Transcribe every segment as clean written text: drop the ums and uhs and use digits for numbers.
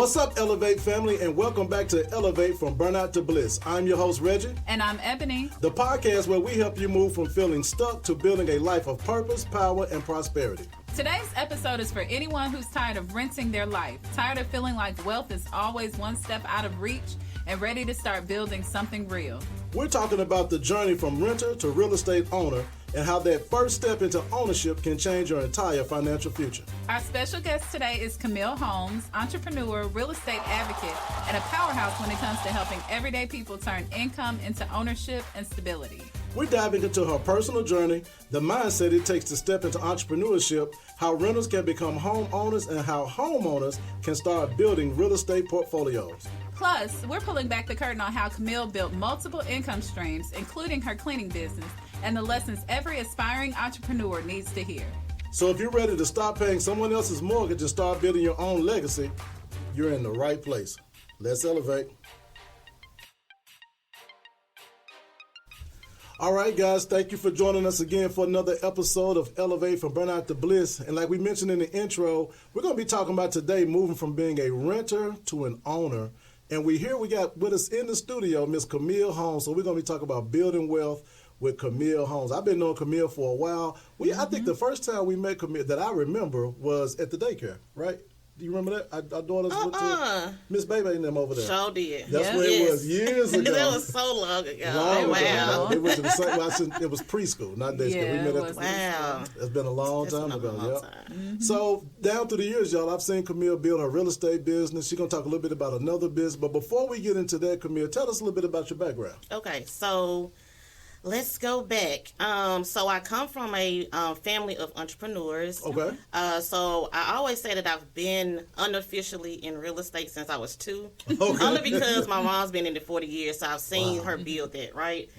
What's up, Elevate family, and welcome back to Elevate from Burnout to Bliss. I'm your host, Reggie. And I'm Ebony. The podcast where we help you move from feeling stuck to building a life of purpose, power, and prosperity. Today's episode is for anyone who's tired of renting their life, tired of feeling like wealth is always one step out of reach, and ready to start building something real. We're talking about the journey from renter to real estate owner and how that first step into ownership can change your entire financial future. Our special guest today is Camille Holmes, entrepreneur, real estate advocate, and a powerhouse when it comes to helping everyday people turn income into ownership and stability. We're diving into her personal journey, the mindset it takes to step into entrepreneurship, how renters can become homeowners, and how homeowners can start building real estate portfolios. Plus, we're pulling back the curtain on how Camille built multiple income streams, including her cleaning business, and the lessons every aspiring entrepreneur needs to hear. So if you're ready to stop paying someone else's mortgage and start building your own legacy, you're in the right place. Let's elevate. All right, guys, thank you for joining us again for another episode of Elevate from Burnout to Bliss. And like we mentioned in the intro, we're going to be talking about today moving from being a renter to an owner. And we got with us in the studio, Miss Camille Holmes. So we're going to be talking about building wealth with Camille Holmes. I've been knowing Camille for a while. I think the first time we met Camille that I remember was at the daycare, right? Do you remember that? Our daughters went to Miss Baby and them over there. Sure did. That's where it was years ago. That was so long ago. Wow. They went to the same, it was preschool, not day school. We met at the wow. It's been a long time ago. Mm-hmm. So down through the years, y'all, I've seen Camille build her real estate business. She's going to talk a little bit about another business. But before we get into that, Camille, tell us a little bit about your background. Okay, so let's go back. So I come from a family of entrepreneurs. Okay. So I always say that I've been unofficially in real estate since I was 2. Okay. Only because my mom's been in it 40 years, so I've seen her build that, right?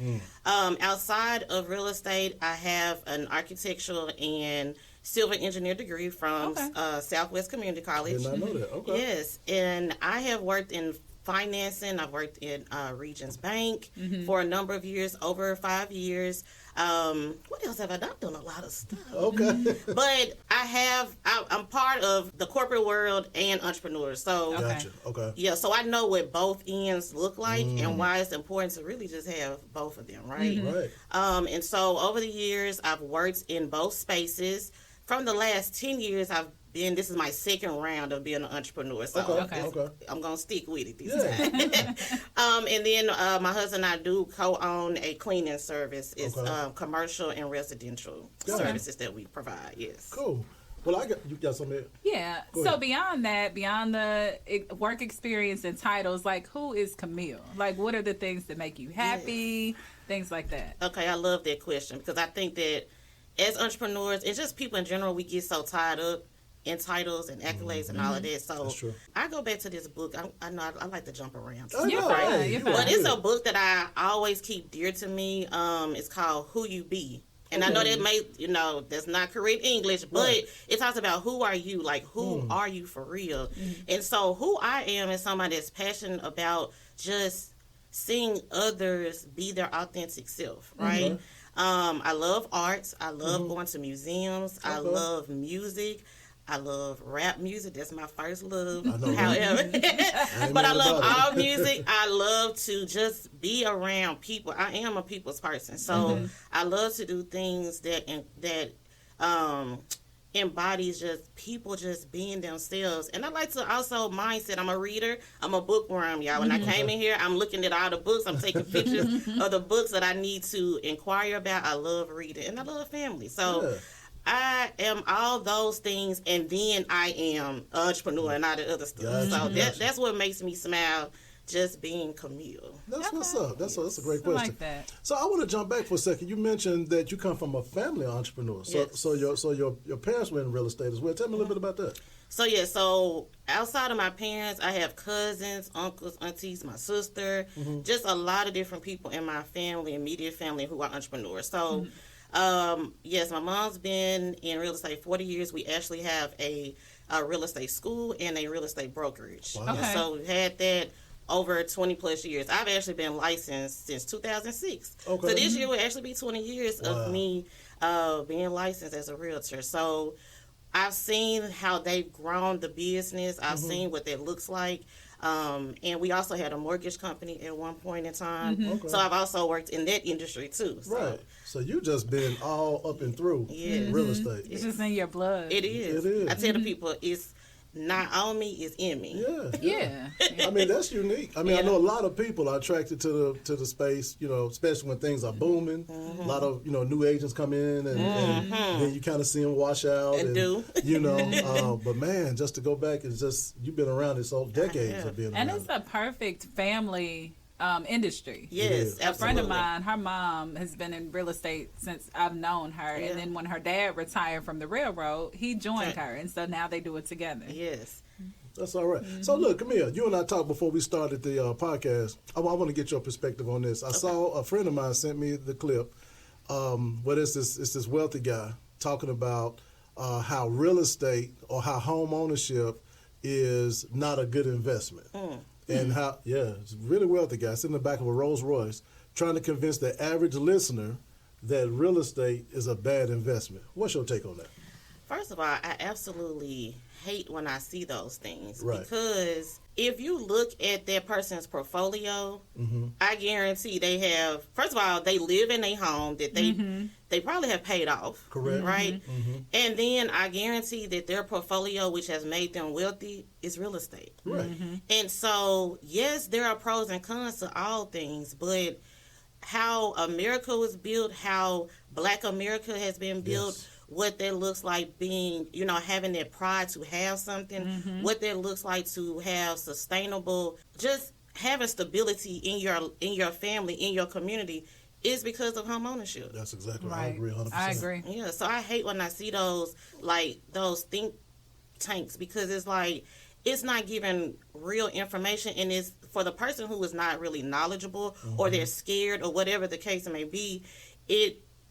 Outside of real estate, I have an architectural and civil engineer degree from Southwest Community College. Did not know that. Okay. Yes, and I have worked in financing. I've worked in Regions Bank for a number of years, over 5 years. What else have I done? I've done a lot of stuff. Okay. But I'm part of the corporate world and entrepreneurs. So, Gotcha. Okay. yeah, so I know what both ends look like and why it's important to really just have both of them, right? Right. And so over the years, I've worked in both spaces. From the last 10 years, this is my second round of being an entrepreneur, so I'm going to stick with it this time. And then my husband and I do co-own a cleaning service. It's commercial and residential services that we provide, yes. Cool. Well, you got something? Yeah. So beyond that, beyond the work experience and titles, like, who is Camille? Like, what are the things that make you happy? Things like that. Okay, I love that question because I think that as entrepreneurs and just people in general, we get so tied up in titles and accolades and all of that. So I go back to this book. I know I like to jump around. You're fine. But it's a book that I always keep dear to me. It's called Who You Be. And I know that that's not correct English, but it talks about who are you, like who are you for real. And so who I am is somebody that's passionate about just seeing others be their authentic self, right? I love arts. I love going to museums. I love music. I love rap music. That's my first love. However, but I love all music. I love to just be around people. I am a people's person, so I love to do things that embodies just people just being themselves. And I like to also mindset. I'm a reader. I'm a bookworm, y'all. When I came in here, I'm looking at all the books. I'm taking pictures of the books that I need to inquire about. I love reading and I love family. So I am all those things, and then I am an entrepreneur and all the other stuff. That's what makes me smile, just being Camille. That's what's up. That's a great question. I like that. So I want to jump back for a second. You mentioned that you come from a family of entrepreneurs. So your parents were in real estate as well. Tell me a little bit about that. So outside of my parents, I have cousins, uncles, aunties, my sister, just a lot of different people in my family, immediate family, who are entrepreneurs. So yes, my mom's been in real estate 40 years. We actually have a real estate school and a real estate brokerage. Wow. And so we've had that over 20 plus years. I've actually been licensed since 2006. So this year will actually be 20 years of me being licensed as a realtor. So I've seen how they've grown the business. I've seen what that looks like. And we also had a mortgage company at one point in time. Okay. So I've also worked in that industry too. So. Right. So you just been all up and through real estate. It's just in your blood. It is. It is. I tell the people, it's not on me, it's in me. Yeah. I mean, that's unique. I mean, I know a lot of people are attracted to the space, you know, especially when things are booming. A lot of, you know, new agents come in and then you kind of see them wash out. And you know, but man, just to go back is just, you've been around this whole decades of being around. And it's a perfect family industry. Yes, absolutely. A friend of mine, her mom has been in real estate since I've known her. And then when her dad retired from the railroad, he joined her. And so now they do it together. Yes. That's all right. So look, Camille, you and I talked before we started the podcast. I want to get your perspective on this. I saw a friend of mine sent me the clip where it's this wealthy guy talking about how real estate or how home ownership is not a good investment. And how, it's a really wealthy guy sitting in the back of a Rolls Royce trying to convince the average listener that real estate is a bad investment. What's your take on that? First of all, I absolutely hate when I see those things. Right. Because if you look at that person's portfolio, I guarantee they have, first of all, they live in a home that they probably have paid off. Correct. Right? And then I guarantee that their portfolio, which has made them wealthy, is real estate. Right. And so, yes, there are pros and cons to all things, but how America was built, how Black America has been built, what that looks like being, you know, having that pride to have something, what that looks like to have sustainable, just having stability in your family, in your community, is because of home ownership. That's exactly right. Right. I agree 100%. I agree. Yeah, so I hate when I see those think tanks, because it's like, it's not giving real information, and it's for the person who is not really knowledgeable or they're scared or whatever the case may be.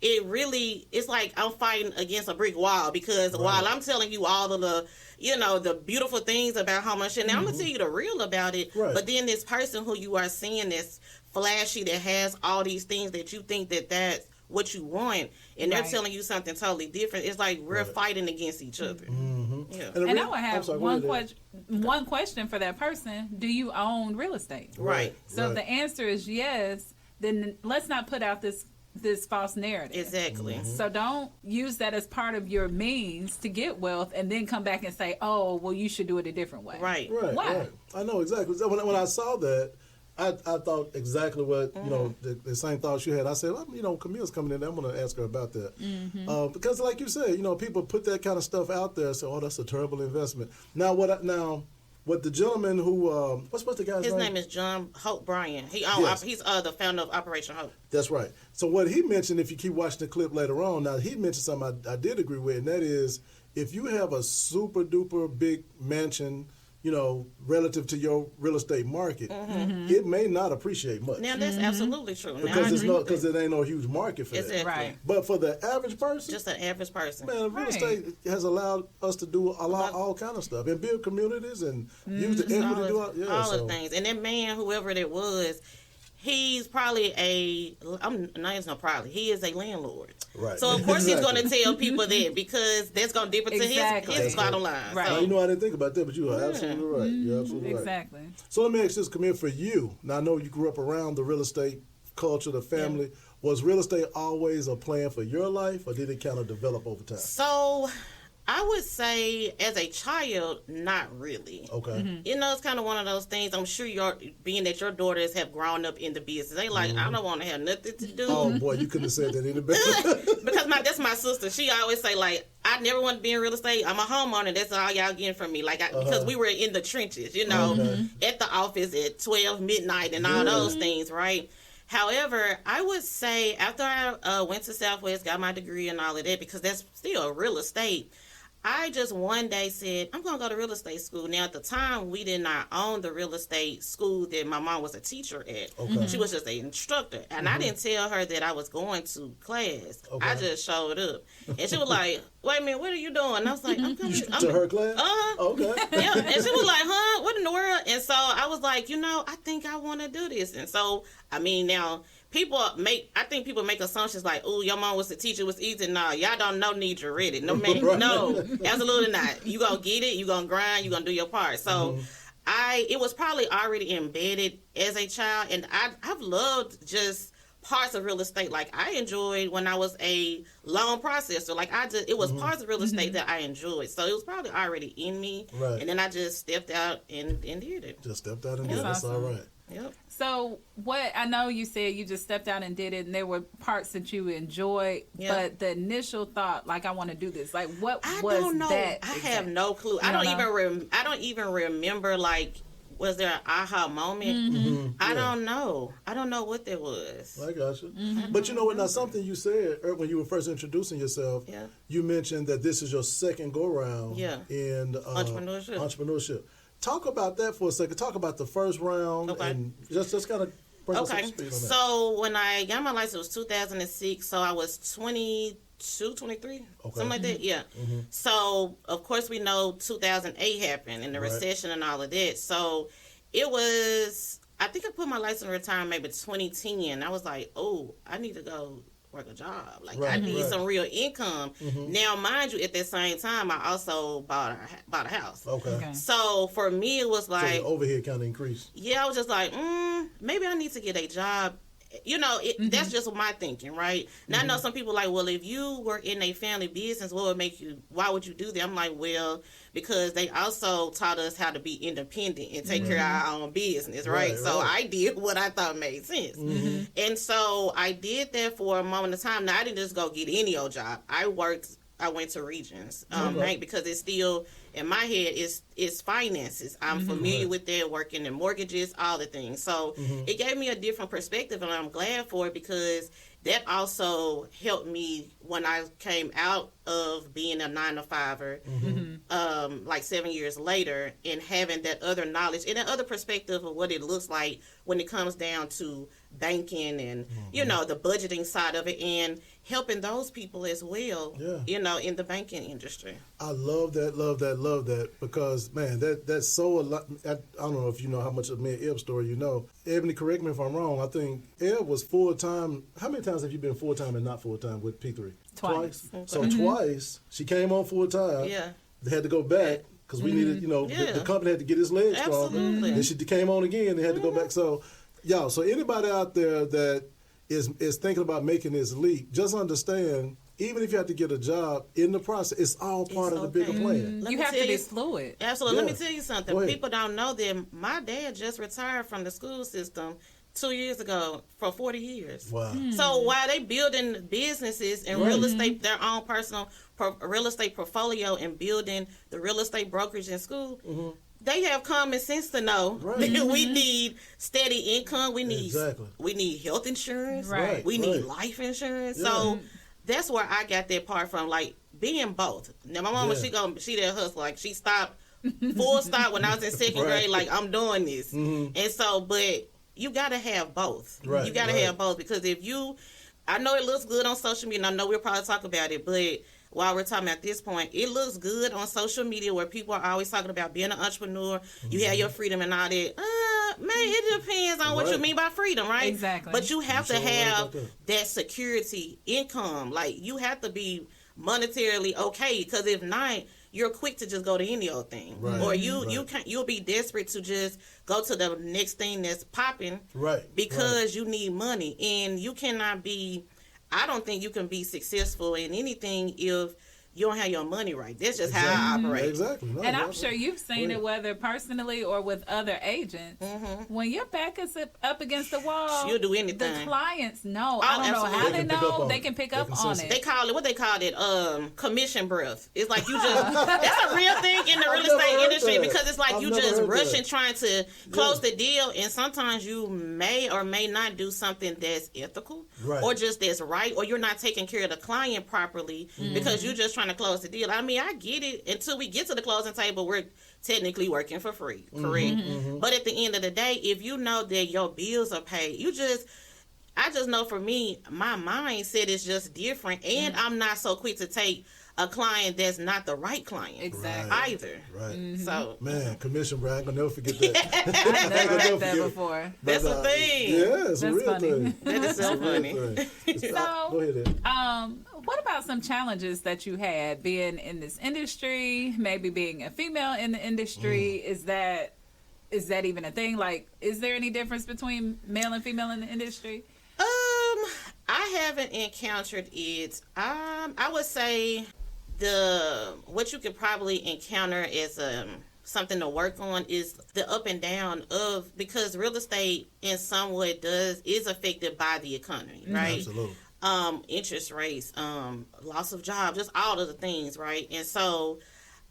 It really, it's like I'm fighting against a brick wall, because while I'm telling you all of the, you know, the beautiful things about how much, and now I'm going to tell you the real about it, but then this person who you are seeing that's flashy, that has all these things that you think that that's what you want, and they're telling you something totally different. It's like we're fighting against each other. Yeah. And I would have one question for that person. Do you own real estate? Right. So if the answer is yes, then let's not put out this false narrative. Exactly. So don't use that as part of your means to get wealth and then come back and say, oh, well, you should do it a different way. Right. Why? Right. I know exactly. When I saw that, I thought exactly what, you know, the same thoughts you had. I said, well, you know, Camille's coming in. I'm going to ask her about that. Because like you said, you know, people put that kind of stuff out there and say, oh, that's a terrible investment. Now, what the gentleman who, what's the guy's name? His name is John Hope Bryan. He's the founder of Operation Hope. That's right. So what he mentioned, if you keep watching the clip later on, now he mentioned something I did agree with, and that is, if you have a super duper big mansion, you know, relative to your real estate market, it may not appreciate much. Now, that's absolutely true. Because it ain't no huge market for that. Right. But for the average person, just an average person, man, real estate has allowed us to do all kind of stuff and build communities and use the equity to do all the things. And that man, whoever it was, he's probably he is a landlord. Right. So, of course, he's going to tell people that, because that's going to dip into his bottom line. Right. So. You know, I didn't think about that, but you are absolutely right. You're absolutely right. Exactly. So let me ask this, Camille, for you. Now, I know you grew up around the real estate culture, the family. Yeah. Was real estate always a plan for your life, or did it kind of develop over time? So, I would say, as a child, not really. Okay. You know, it's kind of one of those things. I'm sure being that your daughters have grown up in the business, they like, I don't want to have nothing to do. Oh boy, you couldn't have said that any better. Because that's my sister. She always say, like, I never want to be in real estate. I'm a homeowner. That's all y'all getting from me. Like, because we were in the trenches, you know, at the office at 12 midnight and all those things, right? However, I would say after I went to Southwest, got my degree and all of that, because that's still real estate, I just one day said, I'm going to go to real estate school. Now, at the time, we did not own the real estate school that my mom was a teacher at. Okay. She was just an instructor. And I didn't tell her that I was going to class. Okay. I just showed up. And she was like, wait a minute, what are you doing? And I was like, I'm coming to her class? Okay. Yeah. And she was like, huh? What in the world? And so I was like, you know, I think I want to do this. And so, I mean, now, I think people make assumptions like, oh, your mom was the teacher, was easy. No, y'all don't know need you ready. No, man, Right. no, absolutely not. You gonna get it, you gonna grind, you gonna do your part. So it was probably already embedded as a child, and I've loved just parts of real estate. Like I enjoyed when I was a loan processor. Like it was parts of real estate that I enjoyed. So it was probably already in me. Right. And then I just stepped out and did it. Just stepped out and did it. That's all right. Yep. So what I know you said you just stepped out and did it, and there were parts that you enjoyed, but the initial thought, like I want to do this, like what was don't know. that? I have no clue. I don't even remember like. Was there an aha moment? I don't know. I don't know what that was. I got you. But you know what? Now, something you said when you were first introducing yourself, you mentioned that this is your second go-round in entrepreneurship. Talk about that for a second. Talk about the first round and just kind of bring us up to speed on that. So when I got my license, it was 2006. So I was 22, 23, something like that. Yeah. So of course we know 2008 happened and the recession and all of that. So it was, I think I put my license in retirement maybe 2010. I was like, oh, I need to go work a job. Like I need some real income. Now, mind you, at that same time, I also bought a house. Okay. So for me, it was like, so the overhead kind of increased. Yeah, I was just like, maybe I need to get a job. You know, that's just my thinking, right? Now, I know some people like, well, if you were in a family business, why would you do that? I'm like, well, because they also taught us how to be independent and take care of our own business, right? So I did what I thought made sense. And so I did that for a moment of time. Now, I didn't just go get any old job. I went to Regions, right? Because it's still, in my head, it's finances. I'm familiar with that, working in mortgages, all the things. So it gave me a different perspective, and I'm glad for it because that also helped me when I came out of being a 9-to-5er, like 7 years later, and having that other knowledge and that other perspective of what it looks like when it comes down to banking and, you know, the budgeting side of it and helping those people as well, you know, in the banking industry. I love that, because, man, that's so a lot. I don't know if you know how much of me and Eb's story you know. Ebony, correct me if I'm wrong. I think Eb was full-time. How many times have you been full-time and not full-time with P3? Twice. So twice, she came on full-time. Yeah. They had to go back because we needed, you know, the company had to get its legs strong. Then she came on again. They had to go back. So, y'all, so anybody out there that is thinking about making this leap, just understand, even if you have to get a job, in the process, it's all part of the bigger plan. You have to be fluid. Absolutely. Let me tell you something. People don't know that my dad just retired from the school system 2 years ago for 40 years. Wow. So while they building businesses and real estate, their own personal real estate portfolio and building the real estate brokerage in school, they have common sense to know that we need steady income. We need health insurance. We need life insurance. So that's where I got that part from, like being both. Now my mama, she that hustle. Like she stopped, full stop when I was in second grade. Like I'm doing this, and so but you gotta have both. You gotta have both because if you, I know it looks good on social media. And I know we'll probably talk about it, but while we're talking at this point, it looks good on social media where people are always talking about being an entrepreneur. You have your freedom and all that. Man, it depends on what you mean by freedom, right? Exactly. But you have to have that security income. Like, you have to be monetarily okay, because if not, you're quick to just go to any old thing. Or you'll be desperate to just go to the next thing that's popping because you need money. And you cannot be, I don't think you can be successful in anything if you don't have your money right. That's just how I operate. Exactly. No, and I'm sure you've seen it, whether personally or with other agents. When your back is up against the wall, you'll do anything. The clients know. I don't know how they know. They can pick up on it. They call it, what they call it, commission breath. It's like you just, that's a real thing in the real estate industry, because it's like you just rushing trying to close the deal, and sometimes you may or may not do something that's ethical or just that's right, or you're not taking care of the client properly because you're just trying to close the deal. I mean, I get it. Until we get to the closing table, we're technically working for free, correct? But at the end of the day, if you know that your bills are paid, I just know for me, my mindset is just different, and I'm not so quick to take a client that's not the right client. Exactly. Either. Right. Mm-hmm. So Man, commission, bro, I ain't gonna never forget that. I've never heard that before. that's a thing. Yeah, it's a That's real funny. thing. That is so It's a real funny. thing. Go ahead, Ed. What about some challenges that you had being in this industry, maybe being a female in the industry? Is that even a thing? Like, is there any difference between male and female in the industry? I haven't encountered it. I would say what you could probably encounter as something to work on is the up and down of, because real estate in some way is affected by the economy, right? Absolutely. Interest rates, loss of jobs, just all of the things, right? And so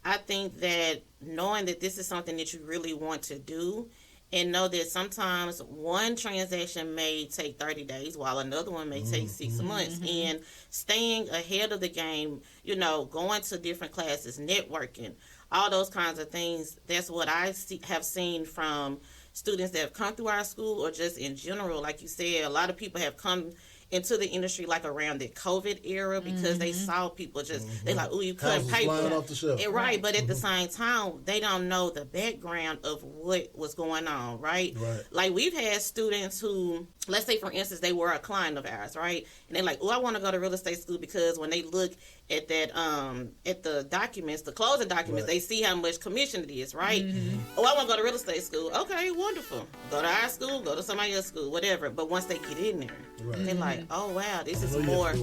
I think that knowing that this is something that you really want to do, and know that sometimes one transaction may take 30 days while another one may take 6 months. And staying ahead of the game, going to different classes, networking, all those kinds of things, that's what I have seen from students that have come through our school, or just in general. Like you said, a lot of people have come into the industry like around the COVID era because they saw people they like, oh, you cutting Houses paper. flying off the shelf. And right, but at the same time, they don't know the background of what was going on, right? Like, we've had students who, let's say, for instance, they were a client of ours, right? And they're like, oh, I want to go to real estate school because when they look at that, at the documents, the closing documents, they see how much commission it is, right? Oh, I want to go to real estate school. Okay, wonderful. Go to our school, go to somebody else's school, whatever. But once they get in there, they're like, oh, wow, this is more.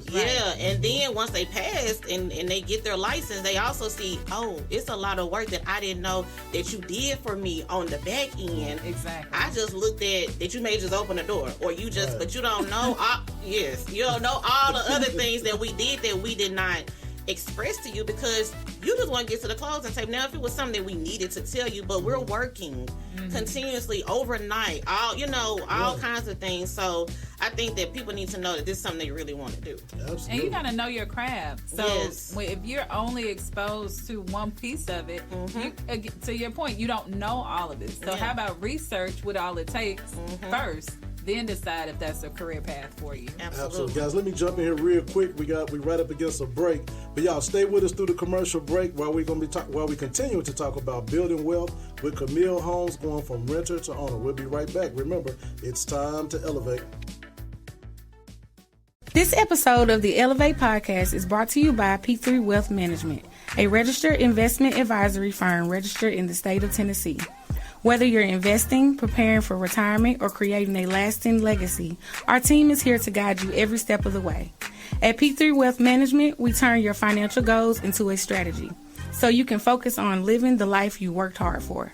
Yeah, and then once they pass and they get their license, they also see, oh, it's a lot of work that I didn't know that you did for me on the back end. Exactly. I just looked at that you may just open the door, or you just, but you don't know, you don't know all the other things that we did that we did not express to you, because you just want to get to the closing table. Now, if it was something that we needed to tell you, but we're working continuously overnight, all kinds of things. So I think that people need to know that this is something they really want to do. Absolutely. And you got to know your craft. So if you're only exposed to one piece of it, to your point, you don't know all of it. So how about research what all it takes first, then decide if that's a career path for you. Absolutely. Guys, let me jump in here real quick. We right up against a break, but y'all stay with us through the commercial break while we continue to talk about building wealth with Camille Holmes, going from renter to owner. We'll be right back. Remember, it's time to elevate. This episode of the Elevate podcast is brought to you by P3 Wealth Management, a registered investment advisory firm registered in the state of Tennessee. Whether you're investing, preparing for retirement, or creating a lasting legacy, our team is here to guide you every step of the way. At P3 Wealth Management, we turn your financial goals into a strategy, so you can focus on living the life you worked hard for.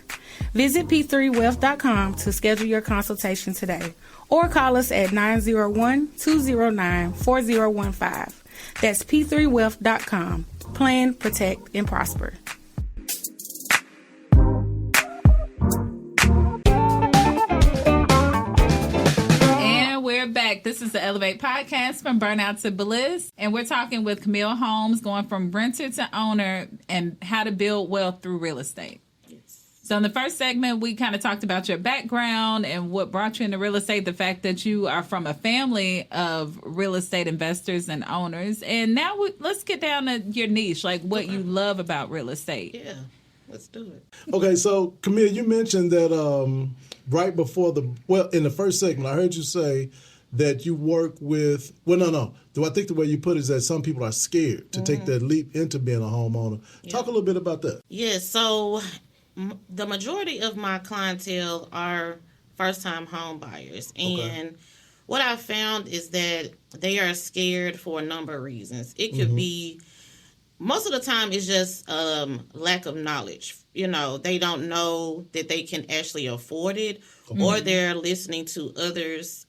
Visit p3wealth.com to schedule your consultation today, or call us at 901-209-4015. That's p3wealth.com. Plan, protect, and prosper. We're back. This is the Elevate podcast from Burnout to Bliss, and we're talking with Camille Holmes, going from renter to owner and how to build wealth through real estate. So in the first segment, we kind of talked about your background and what brought you into real estate, the fact that you are from a family of real estate investors and owners. And now let's get down to your niche, like what you love about real estate. Yeah, let's do it. Okay, so Camille, you mentioned that right before in the first segment, I heard you say that you work with, no. Do I think the way you put it is that some people are scared to take that leap into being a homeowner? Yeah. Talk a little bit about that. Yeah, so the majority of my clientele are first-time home buyers. And what I found is that they are scared for a number of reasons. It could be, most of the time, it's just lack of knowledge. They don't know that they can actually afford it, or they're listening to others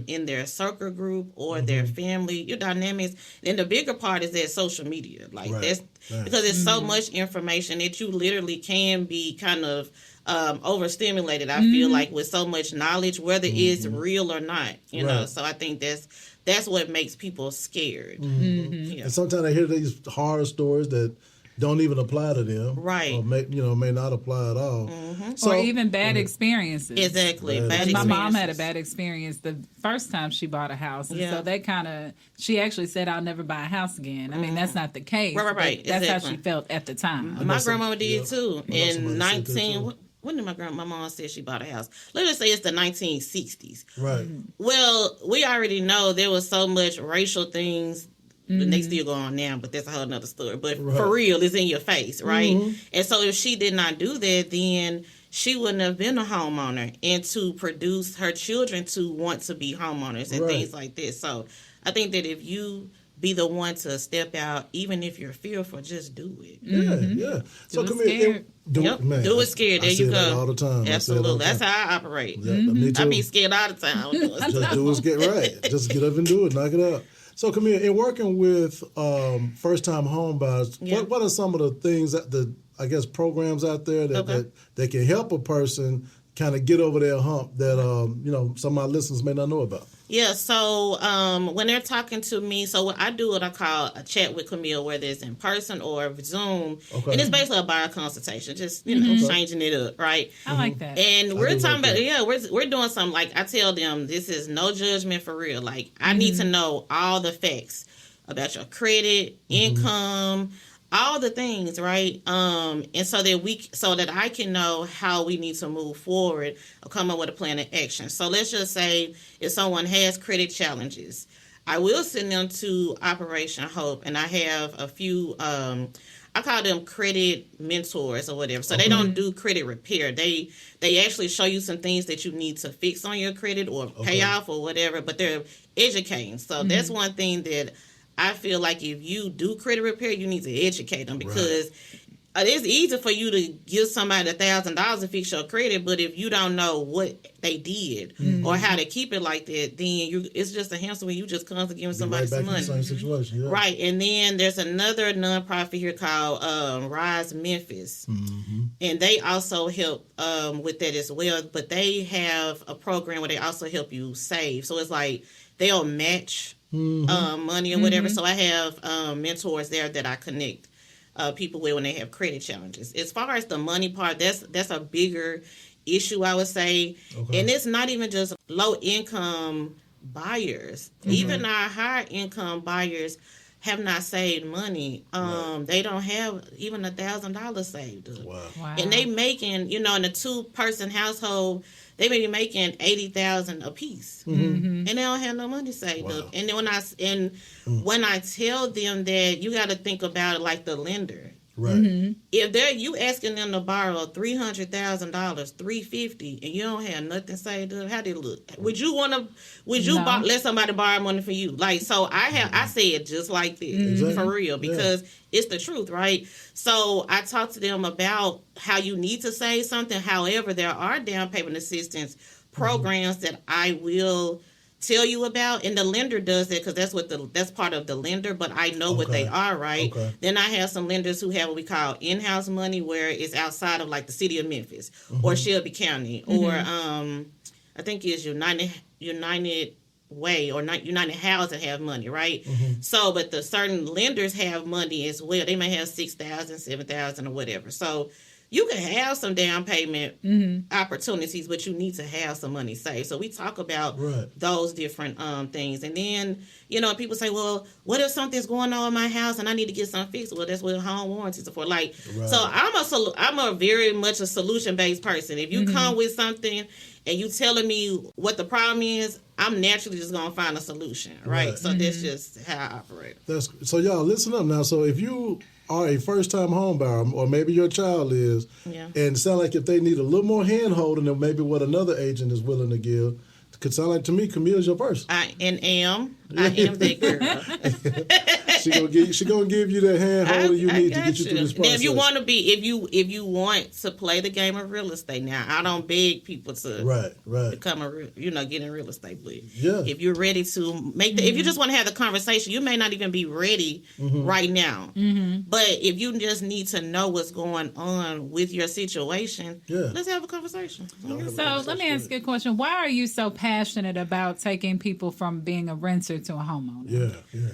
in their circle group or their family, your dynamics. And the bigger part is that social media. That's because it's so much information that you literally can be kind of overstimulated, I feel like, with so much knowledge, whether it's real or not, you know. So I think that's what makes people scared. And sometimes I hear these horror stories that don't even apply to them, Right. Or may not apply at all, or even bad experiences. Exactly. My mom had a bad experience the first time she bought a house, and so that she actually said, "I'll never buy a house again." I mean, that's not the case. Right. That's how she felt at the time. My grandmama did too. In 19. When did my mom said she bought a house? Let's just say it's the 1960s. Right. Well, we already know there was so much racial things. And they still go on now, but that's a whole nother story. But for real, it's in your face, right? And so if she did not do that, then she wouldn't have been a homeowner, and to produce her children to want to be homeowners and things like this. So I think that if you be the one to step out, even if you're fearful, just do it. Yeah. So come here. Do it scared. There you go. That all the time. Absolutely. That's how I operate. Yeah, me too. I be scared all the time. Just do it, get right. Just get up and do it. Knock it out. So, Camille, in working with first-time home buyers, what are some of the things that programs out there that can help a person kind of get over their hump that some of my listeners may not know about? Yeah, so when they're talking to me, so what I do, what I call a chat with Camille, whether it's in person or Zoom, and it's basically a buyer consultation, just changing it up, right? I like that. And we're talking about we're doing something like I tell them this is no judgment for real. Like I need to know all the facts about your credit, income, all the things, right? And so that I can know how we need to move forward or come up with a plan of action. So let's just say if someone has credit challenges, I will send them to Operation Hope, and I have a few, I call them credit mentors or whatever. So they don't do credit repair. They actually show you some things that you need to fix on your credit or pay off or whatever, but they're educating. So that's one thing that I feel like if you do credit repair, you need to educate them, because it's easy for you to give somebody $1,000 to fix your credit, but if you don't know what they did or how to keep it like that, then it's just a hamster where you just constantly giving somebody some money. Same situation, Right, and then there's another nonprofit here called Rise Memphis, and they also help with that as well. But they have a program where they also help you save. So it's like they'll match money or whatever. So I have mentors there that I connect people with when they have credit challenges. As far as the money part, that's a bigger issue, I would say. And it's not even just low income buyers. Even our higher income buyers have not saved money. They don't have even $1,000 saved up. Wow. And they making, in a 2-person household, they may be making $80,000 a piece, and they don't have no money saved up. And then when I tell them that you got to think about it like the lender, right? If you asking them to borrow $300,000, $350,000, and you don't have nothing saved up, how they look? Would you let somebody borrow money for you? Like, so I say it just like this for real, because it's the truth, right? So I talk to them about how you need to save something. However, there are down payment assistance programs that I will tell you about, and the lender does that because that's part of the lender, but I know what they are, right? Then I have some lenders who have what we call in-house money, where it's outside of like the city of Memphis or Shelby County or I think it's United Way or not United Housing have money, right? So, but the certain lenders have money as well. They may have $6,000, $7,000 or whatever. So you can have some down payment opportunities, but you need to have some money saved. So we talk about those different things. And then, people say, well, what if something's going on in my house and I need to get something fixed? Well, that's what home warranties are for. Like, so I'm a very much a solution-based person. If you come with something and you telling me what the problem is, I'm naturally just going to find a solution, right? So that's just how I operate. So y'all, listen up now. So if you are a first-time home buyer, or maybe your child is, and it sounds like if they need a little more hand-holding than maybe what another agent is willing to give, it could sound like to me Camille's your person. I am that girl. She gonna give you that hand-holding you need to get you through this process. Now, if you want to be, if you want to play the game of real estate, now I don't beg people to become get in real estate, but if you're ready to make if you just want to have the conversation, you may not even be ready right now. But if you just need to know what's going on with your situation, let's have a conversation. So let me ask you a question. Why are you so passionate about taking people from being a renter to a homeowner? Yeah.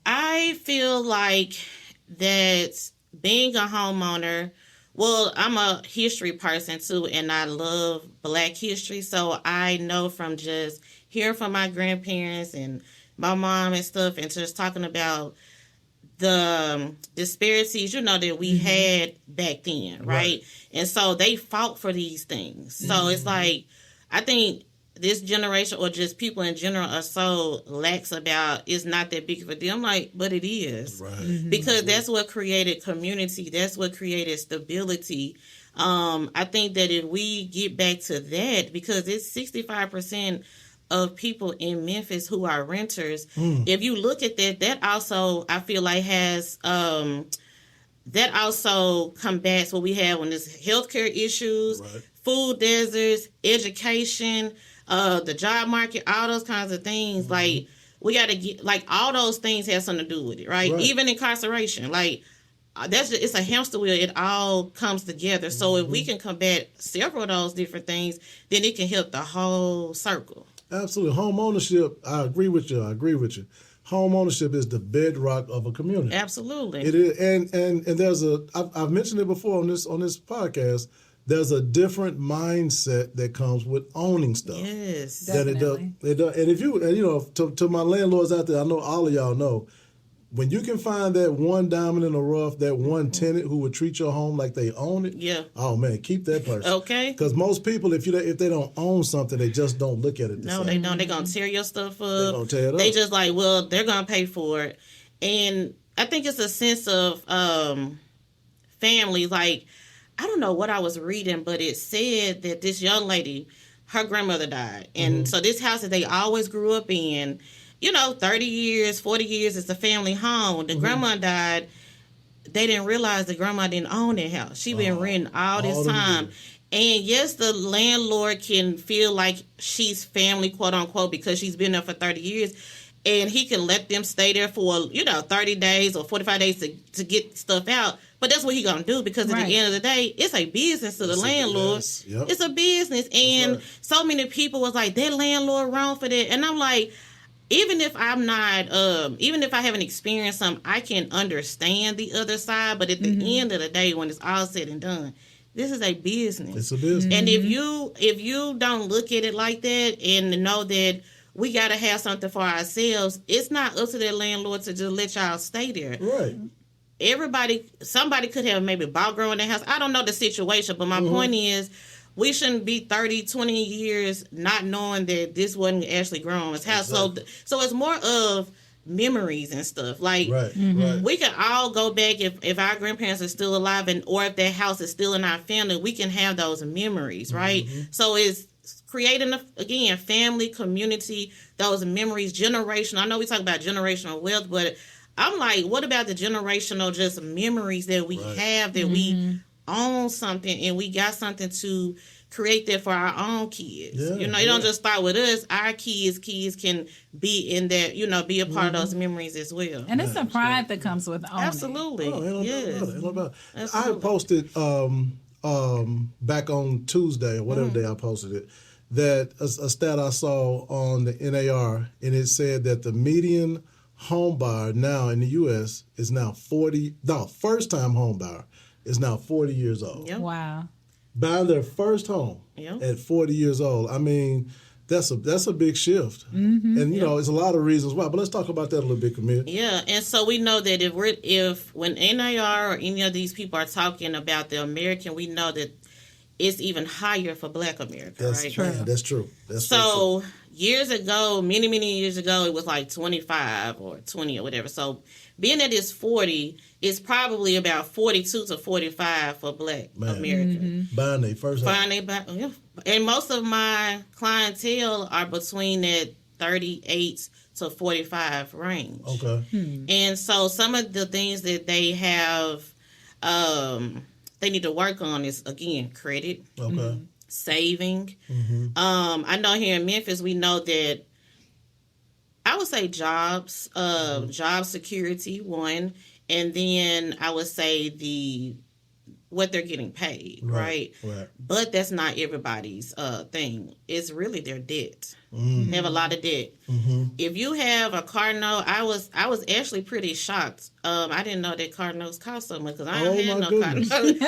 I feel like that being a homeowner, well, I'm a history person too, and I love Black history. So I know from just hearing from my grandparents and my mom and stuff, and just talking about the disparities, that we had back then, right? And so they fought for these things. So it's like, I think this generation, or just people in general, are so lax about it's not that big of a deal. I'm like, but it is. Right. Because that's what created community. That's what created stability. I think that if we get back to that, because it's 65% of people in Memphis who are renters. If you look at that, that also, I feel like, has that also combats what we have when there's healthcare issues, food deserts, education, the job market, all those kinds of things. Like, we got to get, like, all those things have something to do with it, right? Even incarceration, like, it's a hamster wheel. It all comes together. So if we can combat several of those different things, then it can help the whole circle. Absolutely. Home ownership, I agree with you. Home ownership is the bedrock of a community. Absolutely. It is, and there's I've mentioned it before on this podcast. There's a different mindset that comes with owning stuff. Yes, definitely. It does. And if to my landlords out there, I know all of y'all know, when you can find that one diamond in the rough, that one tenant who would treat your home like they own it. Yeah. Oh man, keep that person. Okay. Because most people, if they don't own something, they just don't look at it. They don't. They're gonna tear your stuff up. They're gonna tear it up. They just like, well, they're gonna pay for it, and I think it's a sense of family. Like, I don't know what I was reading, but it said that this young lady, her grandmother died, and so this house that they always grew up in, 30 years, 40 years, it's a family home. When the grandma died, they didn't realize the grandma didn't own that house. She been renting all this time. And yes, the landlord can feel like she's family, quote unquote, because she's been there for 30 years. And he can let them stay there for, 30 days or 45 days to get stuff out. But that's what he going to do, because at the end of the day, it's a business to the landlord. It's a business. And so many people was like, that landlord wrong for that. And I'm like, even if I'm not, even if I haven't experienced something, I can understand the other side. But at the end of the day, when it's all said and done, this is a business. It's a business. And if you don't look at it like that and know that we got to have something for ourselves, it's not up to that landlord to just let y'all stay there. Right. Somebody could have maybe bought growing their house. I don't know the situation, but my point is, we shouldn't be 30, 20 years not knowing that this wasn't actually growing his house. Exactly. So it's more of memories and stuff. Like, we can all go back if our grandparents are still alive, or if that house is still in our family, we can have those memories, right? So it's creating, again, family, community, those memories, generational. I know we talk about generational wealth, but I'm like, what about the generational just memories that we have, that we own something and we got something to create that for our own kids. It don't just start with us. Our kids can be in that, be a part of those memories as well. And it's a pride that comes with owning. Absolutely. I posted back on Tuesday or whatever day I posted it, that a stat I saw on the NAR, and it said that the median home buyer now in the U.S. is now first-time home buyer is now 40 years old. Wow. Buying their first home at 40 years old. I mean, that's a big shift. And, it's a lot of reasons why. But let's talk about that a little bit, Camille. Yeah, and so we know that when NAR or any of these people are talking about the American, we know that it's even higher for Black America, right? True. Man, that's true. That's so true. Years ago, many years ago, it was like 25 or 20 or whatever. So being that it's 40, it's probably about 42 to 45 for Black America. Buying their first home. And most of my clientele are between that 38 to 45 range. Okay. And so some of the things that they have, they need to work on is, again, credit. Okay. Saving. I know here in Memphis, we know that, I would say jobs, job security, one, and then I would say what they're getting paid, right? But that's not everybody's thing. It's really their debt. They have a lot of debt. If you have a car note, I was actually pretty shocked. I didn't know that car notes cost so much because I don't have no car notes. I was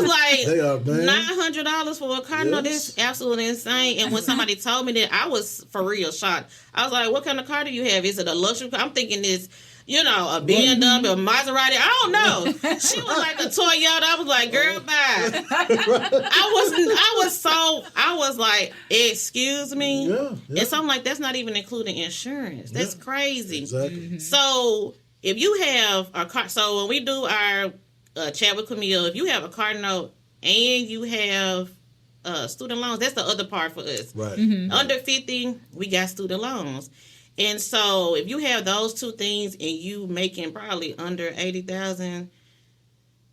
like, $900 for a car note. That's absolutely insane. And when somebody told me that, I was for real shocked. I was like, what kind of car do you have? Is it a luxury car? I'm thinking this, you know, a BMW, a Maserati. I don't know. She was like a Toyota. I was like, girl, bye. I was like, excuse me. And so I'm like, that's not even including insurance. That's crazy. Exactly. So if you have a car, so when we do our chat with Camille, if you have a car note and you have student loans, that's the other part for us. Right. Under 50, we got student loans. And so if you have those two things and you making probably under $80,000,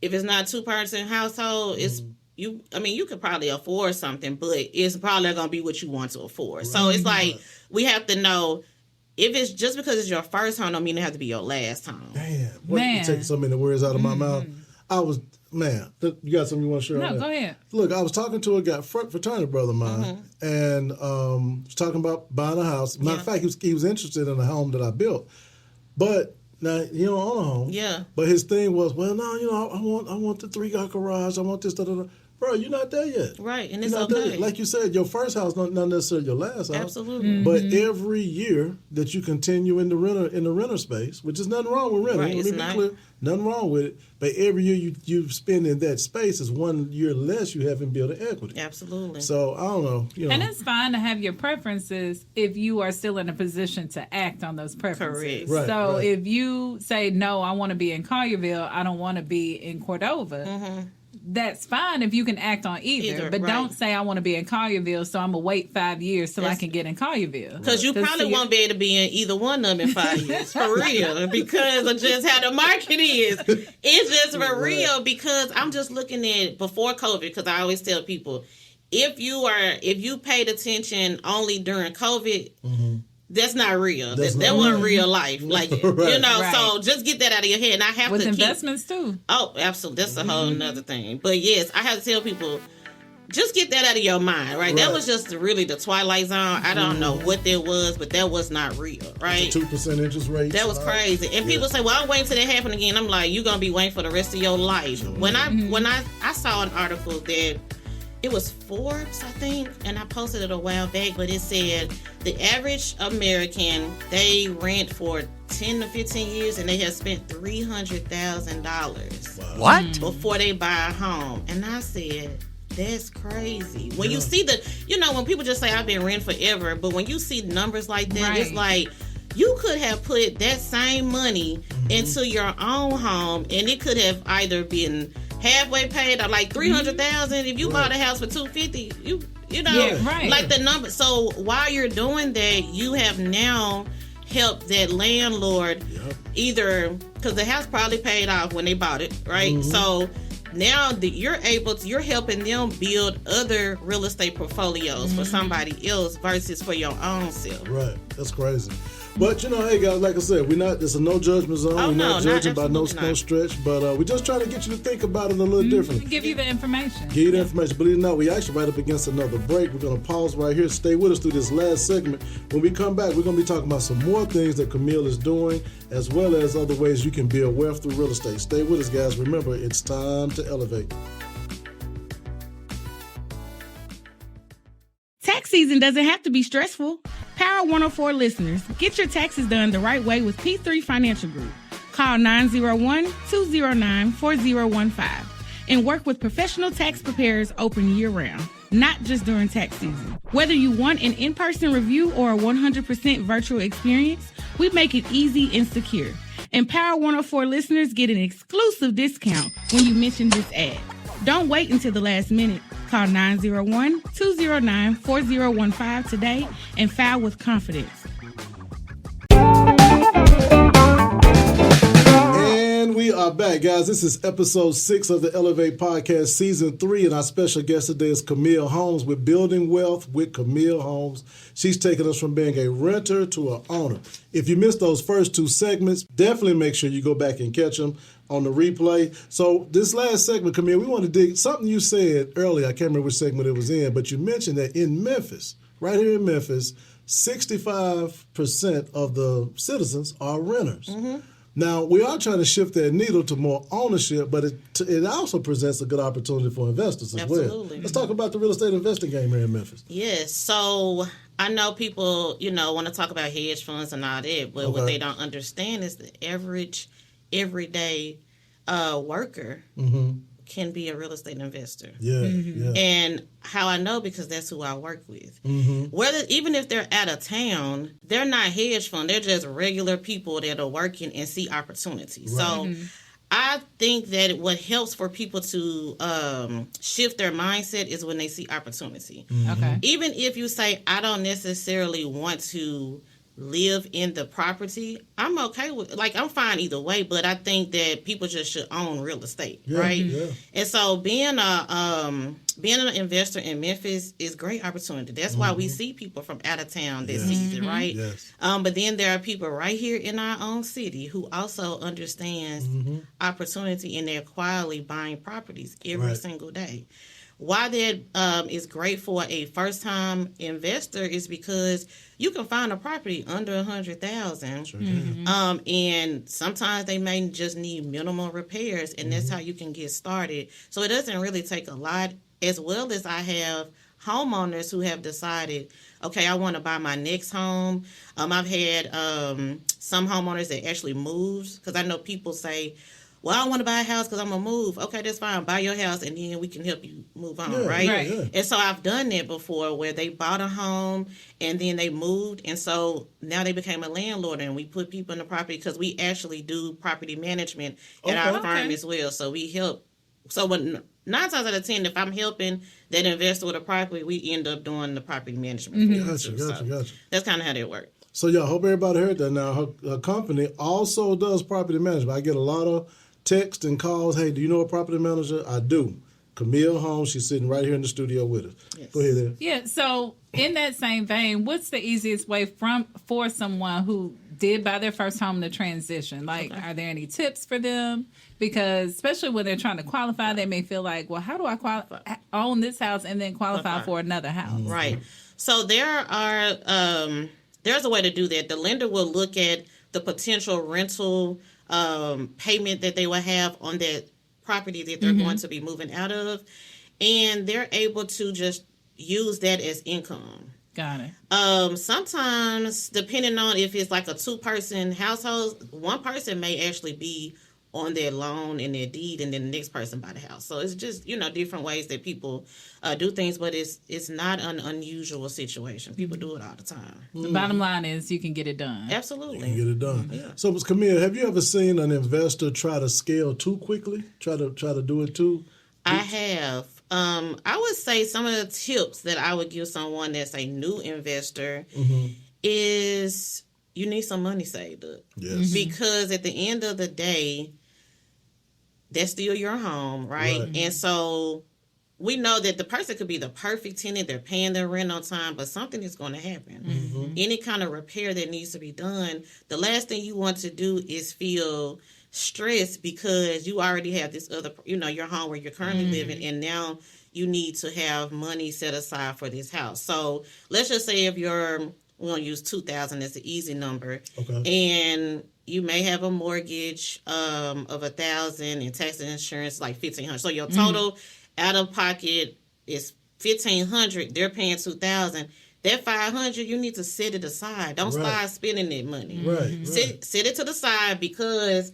if it's not 2-person household, it's you could probably afford something, but it's probably going to be what you want to afford. So it's like we have to know if it's just because it's your first home, don't mean it have to be your last home. You take so many words out of my mouth. You got something you want to share? No, go ahead. Look, I was talking to a guy, fraternity brother of mine, and was talking about buying a house. Matter of fact, he was interested in a home that I built, but now he don't own a home. Yeah. But his thing was, well, no, you know, I want the 3-car garage. I want this, da da da. Bro, you're not there yet. Right, and it's okay. Like you said, your first house not necessarily your last house. Absolutely. But every year that you continue in the renter space, which is nothing wrong with renting. Right, Let me be clear, nothing wrong with it. But every year you spend in that space is 1 year less you haven't built an equity. Absolutely. So I don't know. You know. And it's fine to have your preferences if you are still in a position to act on those preferences. Correct. So if you say, no, I want to be in Collierville, I don't want to be in Cordova, that's fine if you can act on either. But don't say I want to be in Collierville, so I'm going to wait 5 years till I can get in Collierville. Because you probably won't be able to be in either one of them in 5 years, for real, because of just how the market is. It's just for real, because I'm just looking at before COVID, because I always tell people, if you paid attention only during COVID, that's not real. That wasn't real life. Like, you know, so just get that out of your head. And I have with to investments too. Oh, absolutely. That's a whole nother thing. But yes, I have to tell people, just get that out of your mind, right? That was just really the Twilight Zone. I don't know what that was, but that was not real, right? 2% interest rate. That was crazy. And people say, well, I'm waiting till that happen again. I'm like, you're going to be waiting for the rest of your life. When I saw an article that it was Forbes, I think, and I posted it a while back, but it said the average American, they rent for 10 to 15 years and they have spent $300,000 What? before they buy a home. And I said, that's crazy. When you see when people just say I've been renting forever, but when you see numbers like that, it's like you could have put that same money into your own home and it could have either been halfway paid or like $300,000. If you bought a house for $250,000, you know, like the number. So while you're doing that, you have now helped that landlord either because the house probably paid off when they bought it, right? So now you're helping them build other real estate portfolios for somebody else versus for your own self. Right, that's crazy. But, you know, hey, guys, like I said, it's a no judgment zone. We're not judging by no stretch. But we're just trying to get you to think about it a little differently. Give you the information. Give you the information. Believe it or not, we actually right up against another break. We're going to pause right here. Stay with us through this last segment. When we come back, we're going to be talking about some more things that Camille is doing, as well as other ways you can build wealth through real estate. Stay with us, guys. Remember, it's time to elevate. Tax season doesn't have to be stressful. Power 104 listeners, get your taxes done the right way with P3 Financial Group. Call 901-209-4015 and work with professional tax preparers open year-round, not just during tax season. Whether you want an in-person review or a 100% virtual experience, we make it easy and secure. And Power 104 listeners get an exclusive discount when you mention this ad. Don't wait until the last minute. Call 901-209-4015 today and file with confidence. And we are back, guys. This is episode 6 of the Elevate Podcast, season 3, and our special guest today is Camille Holmes with Building Wealth with Camille Holmes. She's taken us from being a renter to an owner. If you missed those first 2 segments, definitely make sure you go back and catch them on the replay. So this last segment, Camille, we want to dig something you said earlier. I can't remember which segment it was in, but you mentioned that in Memphis, right here in Memphis, 65% of the citizens are renters. Mm-hmm. Now, we are trying to shift that needle to more ownership, but it also presents a good opportunity for investors as well. Let's talk about the real estate investing game here in Memphis. Yes. So I know people, want to talk about hedge funds and all that, but what they don't understand is the average, everyday worker can be a real estate investor. Yeah, yeah. And how I know, because that's who I work with. Mm-hmm. Even if they're out of town, they're not hedge fund. They're just regular people that are working and see opportunities. Right. So I think that what helps for people to shift their mindset is when they see opportunity. Mm-hmm. Okay. Even if you say, I don't necessarily want to live in the property, I'm okay with, I'm fine either way, but I think that people just should own real estate, right? Yeah. And so being an investor in Memphis is a great opportunity. That's why we see people from out of town that sees it, right? Yes. But then there are people right here in our own city who also understands opportunity, and they're quietly buying properties every single day. Why that is great for a first-time investor is because you can find a property under $100,000, Sure and sometimes they may just need minimal repairs, and that's how you can get started. So it doesn't really take a lot. As well as I have homeowners who have decided, okay, I want to buy my next home. I've had some homeowners that actually moved, because I know people say, well, I don't want to buy a house because I'm going to move. Okay, that's fine. Buy your house, and then we can help you move on, right? Yeah. And so I've done that before, where they bought a home and then they moved. And so now they became a landlord, and we put people in the property, because we actually do property management at our firm as well. So we help. So when 9 times out of 10, if I'm helping that investor with a property, we end up doing the property management. Gotcha. That's kind of how that works. So, y'all, hope everybody heard that now. Her company also does property management. I get a lot of texts and calls. Hey, do you know a property manager? I do. Camille Holmes, she's sitting right here in the studio with us. Yes. Go ahead, Ed. Yeah, so in that same vein, what's the easiest way for someone who did buy their first home to transition? Are there any tips for them? Because especially when they're trying to qualify, they may feel like, well, how do I own this house and then qualify for another house? Right. So there's a way to do that. The lender will look at the potential rental payment that they will have on that property that they're going to be moving out of, and they're able to just use that as income. Got it. Sometimes, depending on if it's like a 2-person household, one person may actually be on their loan and their deed, and then the next person buy the house. So it's just, different ways that people do things, but it's not an unusual situation. People do it all the time. The bottom line is you can get it done. Absolutely. You can get it done. Yeah. So, Camille, have you ever seen an investor try to scale too quickly? Try to do it too? I have. I would say some of the tips that I would give someone that's a new investor is you need some money saved up. Yes. Because at the end of the day, that's still your home, right? And so we know that the person could be the perfect tenant. They're paying their rent on time, but something is going to happen. Any kind of repair that needs to be done, the last thing you want to do is feel stressed because you already have this other, your home where you're currently living, and now you need to have money set aside for this house. So let's just say if we're going to use 2,000 as an easy number, and you may have a mortgage of 1,000 and tax and insurance like 1,500. So your total out of pocket is 1,500. They're paying 2,000. That 500, you need to set it aside. Don't start spending that money. Right. Set it to the side, because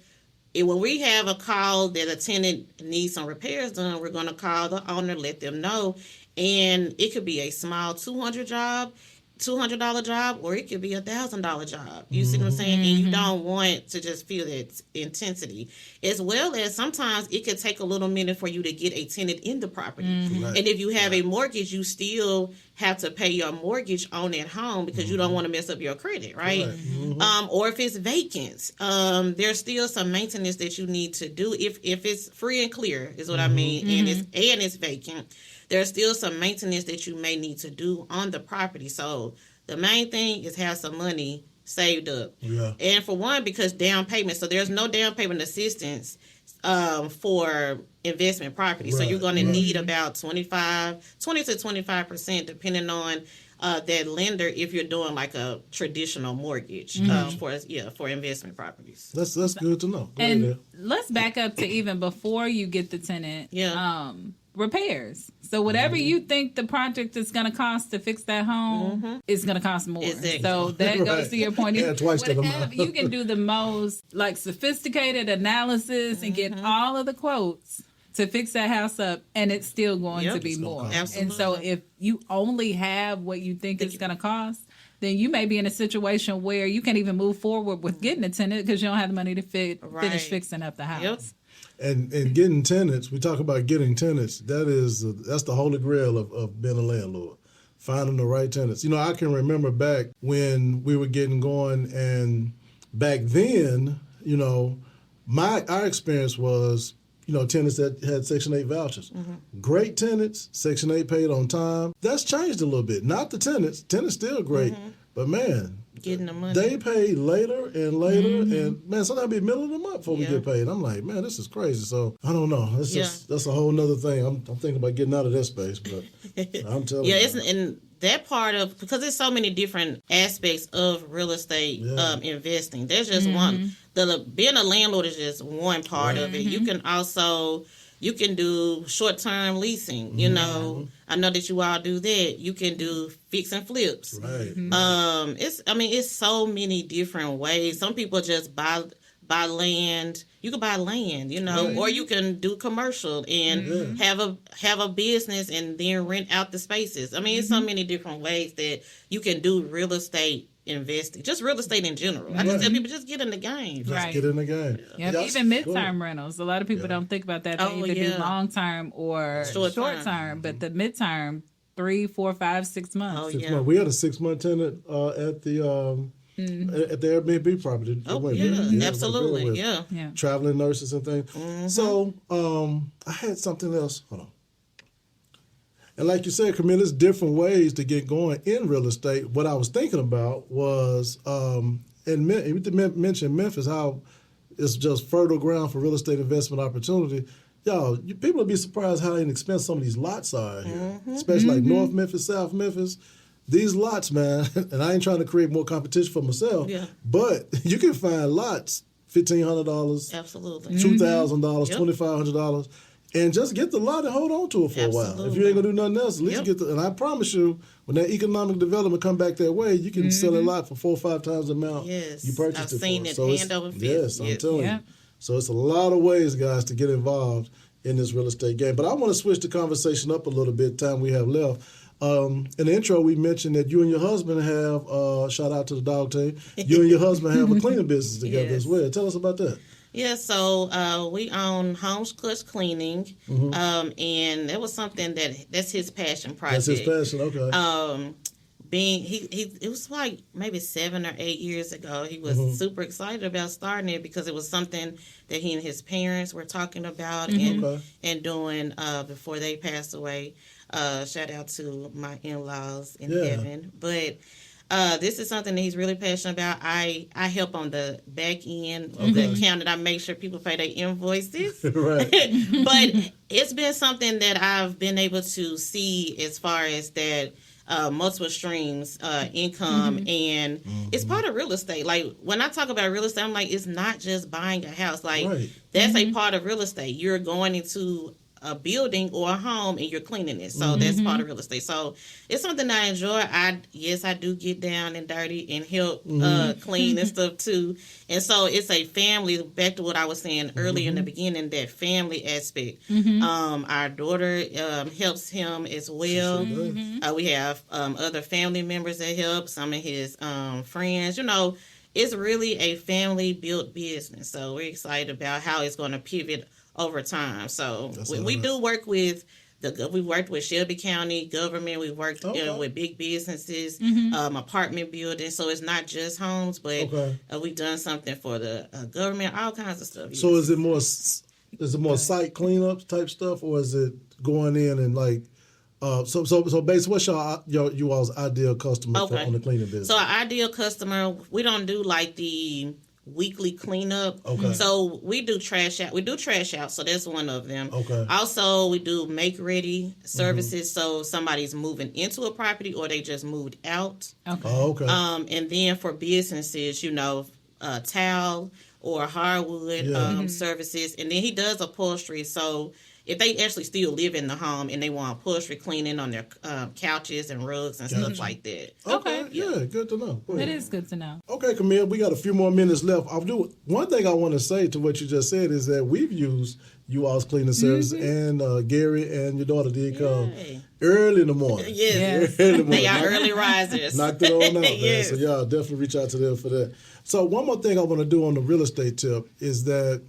when we have a call that a tenant needs some repairs done, we're going to call the owner, let them know, and it could be a small 200 job. $200 job, or it could be $1,000 job. You see what I'm saying? And you don't want to just feel that intensity. As well as sometimes it could take a little minute for you to get a tenant in the property. Right. And if you have a mortgage, you still have to pay your mortgage on that home because you don't want to mess up your credit, right? Or if it's vacant, there's still some maintenance that you need to do. If it's free and clear is what I mean, and it's vacant, there's still some maintenance that you may need to do on the property. So the main thing is have some money saved up. Yeah. And for one, because down payment, so there's no down payment assistance for investment property. So you're going to need about 20 to 25%, depending on that lender, if you're doing like a traditional mortgage for investment properties. That's good to know. And let's back up to even before you get the tenant. Repairs. So whatever you think the project is going to cost to fix that home is going to cost more. Exactly. So that goes to your point. Twice that amount. You can do the most like sophisticated analysis and get all of the quotes to fix that house up, and it's still going to be more. Absolutely. And so if you only have what you think it's going to cost, then you may be in a situation where you can't even move forward with getting a tenant because you don't have the money to finish fixing up the house. Yep. And getting tenants, we talk about getting tenants, that's the holy grail of being a landlord, finding the right tenants. You know, I can remember back when we were getting going, and back then, you know, our experience was, you know, tenants that had Section 8 vouchers. Great tenants, Section 8 paid on time. That's changed a little bit. Not the tenants. Tenants still great. But, man, getting the money. They pay later and later. And, man, sometimes it'd be middle of the month before we get paid. I'm like, man, this is crazy. So, I don't know. That's a whole nother thing. I'm thinking about getting out of that space. But I'm telling you. It's in that part of, because there's so many different aspects of real estate investing. There's just one. Being a landlord is just one part of it. You can do short-term leasing. You know, I know that you all do that. You can do fix and flips. Right. It's so many different ways. Some people just buy land. You can buy land, you know, or you can do commercial and have a business and then rent out the spaces. I mean, it's so many different ways that you can do real estate investing, just real estate in general. I just tell people, just get in the game. Just get in the game. Even midterm rentals. A lot of people don't think about that. They either do long term or short term. But the midterm, 3, 4, 5, 6 months. 6 months. We had a 6-month tenant at the Airbnb property. Absolutely. Traveling nurses and things. So I had something else. Hold on. And like you said, Camille, there's different ways to get going in real estate. What I was thinking about was, and you mentioned Memphis, how it's just fertile ground for real estate investment opportunity. Y'all, people will be surprised how inexpensive some of these lots are here, especially like North Memphis, South Memphis. These lots, man, and I ain't trying to create more competition for myself, but you can find lots, $1,500, absolutely, $2,000, $2,500. And just get the lot and hold on to it for a while. If you ain't gonna do nothing else, at least get the. And I promise you, when that economic development come back that way, you can sell a lot for 4 or 5 times the amount you purchased it for. I've seen it hand over fist. Yes, I'm telling you. So it's a lot of ways, guys, to get involved in this real estate game. But I want to switch the conversation up a little bit. Time we have left. In the intro, we mentioned that you and your husband have. Shout out to the dog team. You and your husband have a cleaning business together as well. Tell us about that. Yeah, so we own Holmes Cleaning, and that was something that's his passion project. That's his passion, okay. It was like maybe 7 or 8 years ago. He was super excited about starting it because it was something that he and his parents were talking about and doing before they passed away. Shout out to my in-laws in heaven, but. This is something that he's really passionate about. I help on the back end of the accounting. I make sure people pay their invoices. Right. But it's been something that I've been able to see as far as that multiple streams, income, and it's part of real estate. Like, when I talk about real estate, I'm like, it's not just buying a house. Like, that's a part of real estate. You're going into a building or a home and you're cleaning it. So that's part of real estate. So it's something I enjoy. I do get down and dirty and help clean and stuff too. And so it's a family, back to what I was saying earlier in the beginning, that family aspect. Our daughter helps him as well. We have other family members that help, some of his friends. It's really a family-built business. So we're excited about how it's going to pivot over time. So we do work with we've worked with Shelby County government. We've worked with big businesses, apartment buildings. So it's not just homes, but we've done something for the government, all kinds of stuff. So is it more site cleanup type stuff, or is it going in and like? So basically, what's you all's ideal customer on the cleaning business? So our ideal customer, we don't do like the weekly cleanup. So we do trash out. We do trash out. So that's one of them. Also, we do make ready services. So somebody's moving into a property or they just moved out. And then for businesses, towel or hardwood services. And then he does upholstery. So if they actually still live in the home and they want upholstery cleaning on their couches and rugs and stuff like that. Okay. Yeah, good to know. That is good to know. Okay, Camille, we got a few more minutes left. One thing I want to say to what you just said is that we've used you all's cleaning service, and Gary and your daughter did come early in the morning. Yes. Early in the morning. They are early risers. Knocked it on out, man. So y'all definitely reach out to them for that. So one more thing I want to do on the real estate tip is that,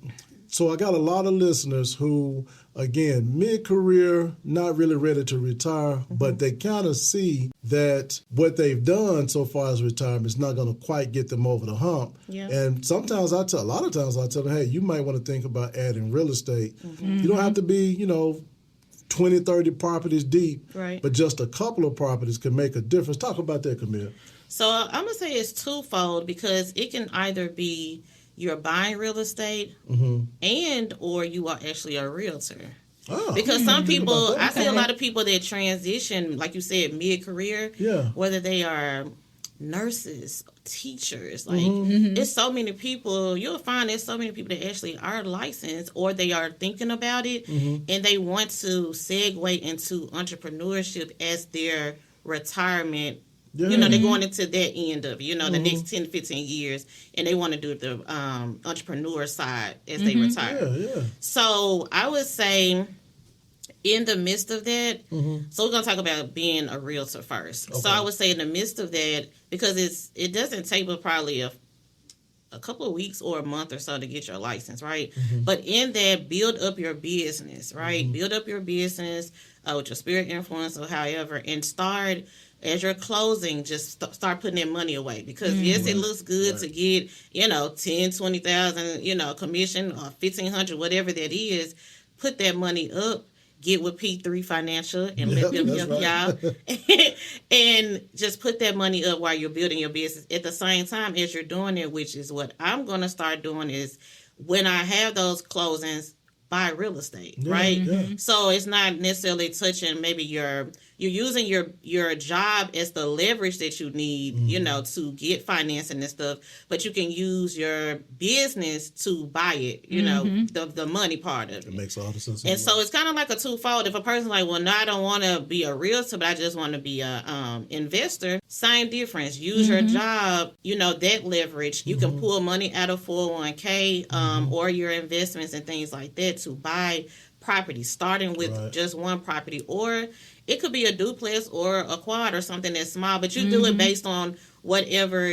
so I got a lot of listeners who, again, mid-career, not really ready to retire, but they kind of see that what they've done so far as retirement is not going to quite get them over the hump. And a lot of times I tell them, hey, you might want to think about adding real estate. You don't have to be, 20, 30 properties deep, but just a couple of properties can make a difference. Talk about that, Camille. So I'm going to say it's twofold, because it can either be you're buying real estate and or you are actually a realtor. Because some people, I see a lot of people that transition, like you said, mid-career, whether they are nurses, teachers, like it's so many people, you'll find there's so many people that actually are licensed or they are thinking about it and they want to segue into entrepreneurship as their retirement. They're going into that end of, the next 10, 15 years, and they want to do the entrepreneur side as they retire. So I would say in the midst of that, so we're going to talk about being a realtor first. So I would say in the midst of that, because it doesn't take but probably a couple of weeks or a month or so to get your license, right? But in that, build up your business, right? Build up your business with your spirit influence or however, and start. As you're closing, just start putting that money away, because yes, it looks good to get, 10, 20,000, commission or 1,500, whatever that is. Put that money up, get with P3 Financial and let them help y'all. And just put that money up while you're building your business. At the same time as you're doing it, which is what I'm going to start doing, is when I have those closings, buy real estate, right? So it's not necessarily touching maybe you're using your job as the leverage that you need, to get financing and stuff, but you can use your business to buy it, the money part of it. It makes all the sense. And so it's kind of like a twofold. If a person's like, well, no, I don't want to be a realtor, but I just want to be a investor, same difference. Use your job, that leverage. You can pull money out of 401k or your investments and things like that to buy property, starting with just one property, or it could be a duplex or a quad or something that's small, but you do it based on whatever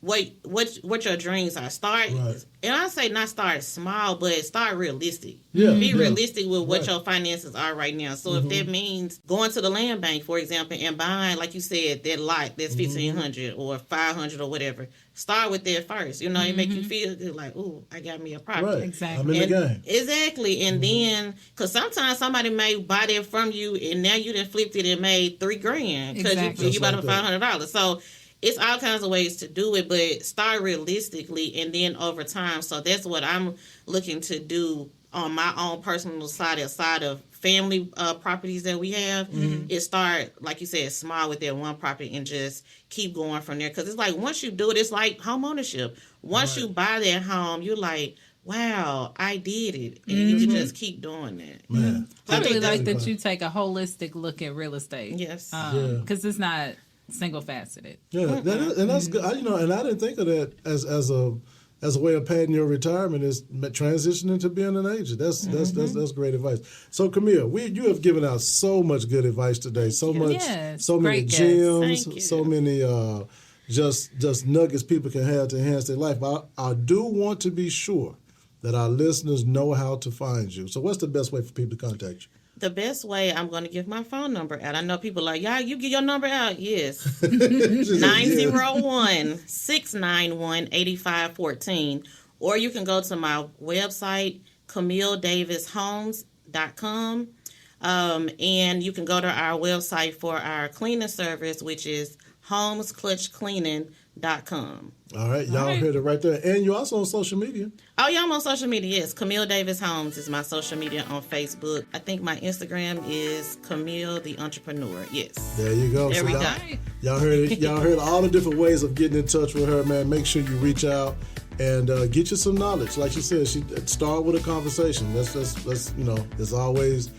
what your dreams are. Start, and I say not start small, but start realistic. Be realistic with what your finances are right now. So if that means going to the land bank, for example, and buying, like you said, that lot that's 1,500 or 500 or whatever, start with that first. It make you feel good, like, ooh, I got me a property. Exactly. I'm in the game. Exactly. And then, because sometimes somebody may buy that from you, and now you done flipped it and made $3,000 because you bought it for $500. So it's all kinds of ways to do it, but start realistically and then over time. So that's what I'm looking to do on my own personal side, outside of family properties that we have, is start, like you said, small with that one property and just keep going from there. Because it's like, once you do it, it's like home ownership. Once you buy that home, you're like, wow, I did it. And you can just keep doing that. Man. I really like that fun. you take a holistic look at real estate. Yes. Because it's not single faceted. Yeah, and that's good. And I didn't think of that as a way of padding your retirement is transitioning to being an agent. That's great advice. So Camille, you have given out so much good advice today. So much, Yes, so many great guests. gems, Thank you. so many just nuggets people can have to enhance their life. But I do want to be sure that our listeners know how to find you. So what's the best way for people to contact you? The best way, I'm going to give my phone number out. I know people are like, yeah, you get your number out. Yes. 901-691-8514. Or you can go to my website, CamilleDavisHomes.com. And you can go to our website for our cleaning service, which is HomesClutchCleaning.com. All right, y'all heard it right there. And you're also on social media. Oh, yeah, I'm on social media, yes. Camille Davis Holmes is my social media on Facebook. I think my Instagram is Camille the Entrepreneur, yes. There you go. There we go. Y'all heard it. Y'all heard all the different ways of getting in touch with her, man. Make sure you reach out and get you some knowledge. Like she said, start with a conversation. That's it's always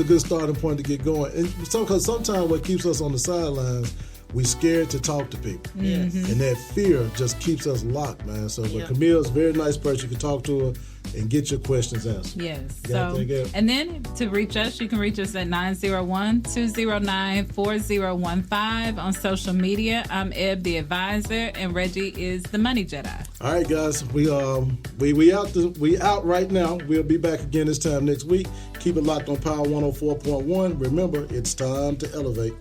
a good starting point to get going. And because sometimes what keeps us on the sidelines, we scared to talk to people. Yes. And that fear just keeps us locked, man. So but Camille's a very nice person. You can talk to her and get your questions answered. Yes. Got that? And then to reach us, you can reach us at 901-209-4015 on social media. I'm Eb, the advisor, and Reggie is the money Jedi. All right, guys. We out right now. We'll be back again this time next week. Keep it locked on Power 104.1. Remember, it's time to elevate.